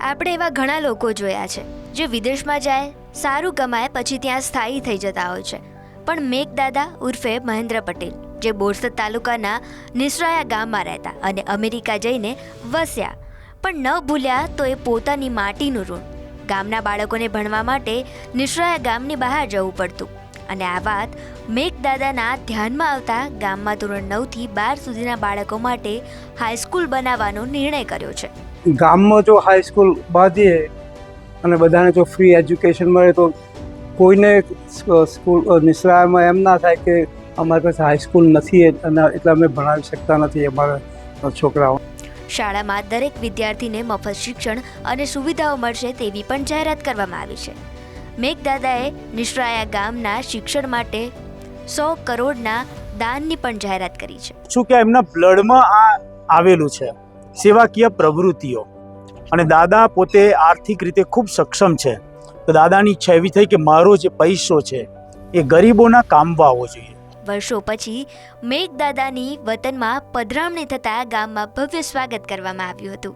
આપણે એવા ઘણા લોકો જોયા છે જે વિદેશમાં જાય, સારું કમાય, પછી ત્યાં સ્થાયી થઈ જતા હોય છે. પણ મેઘદાદા ઉર્ફે મહેન્દ્ર પટેલ, જે બોરસદ તાલુકાના નિસરાયા ગામમાં રહેતા અને અમેરિકા જઈને વસ્યા, પણ ન ભૂલ્યા તો એ પોતાની માટીનું ઋણ. ગામના બાળકોને ભણવા માટે નિસરાયા ગામની બહાર જવું પડતું. અને આ વાત મેઘદાદાના ધ્યાનમાં આવતા ગામમાં ધોરણ 9 થી 12 સુધીના બાળકો માટે હાઈસ્કૂલ બનાવવાનો નિર્ણય કર્યો છે. ગામમાં જો હાઈસ્કૂલ બાંધીએ અને બધાને જો ફ્રી એજ્યુકેશન મળે તો કોઈને સ્કૂલ નિસરાયામાં એમ ના થાય કે અમારી પાસે હાઈસ્કૂલ નથી અને એટલે અમે ભણાવી શકતા નથી અમારા છોકરાઓ. શાળામાં દરેક વિદ્યાર્થીને મફત શિક્ષણ અને સુવિધાઓ મળશે તેવી પણ જાહેરાત કરવામાં આવી છે. મેઘદાદાએ નિસરાયા ગામના શિક્ષણ માટે 100 કરોડના દાનની પણ જાહેરાત કરી છે. શું કે એમના બ્લડમાં આ આવેલું છે, સેવાકીય પ્રવૃત્તિઓ. અને દાદા પોતે આર્થિક રીતે ખૂબ સક્ષમ છે, તો દાદાની ઈચ્છા એવી થઈ કે મારો જે પૈસો છે એ ગરીબોના કામમાં આવવો જોઈએ. વર્ષો પછી મેઘદાદાની વતનમાં પધરામણી થતાં ગામમાં ભવ્ય સ્વાગત કરવામાં આવ્યું હતું.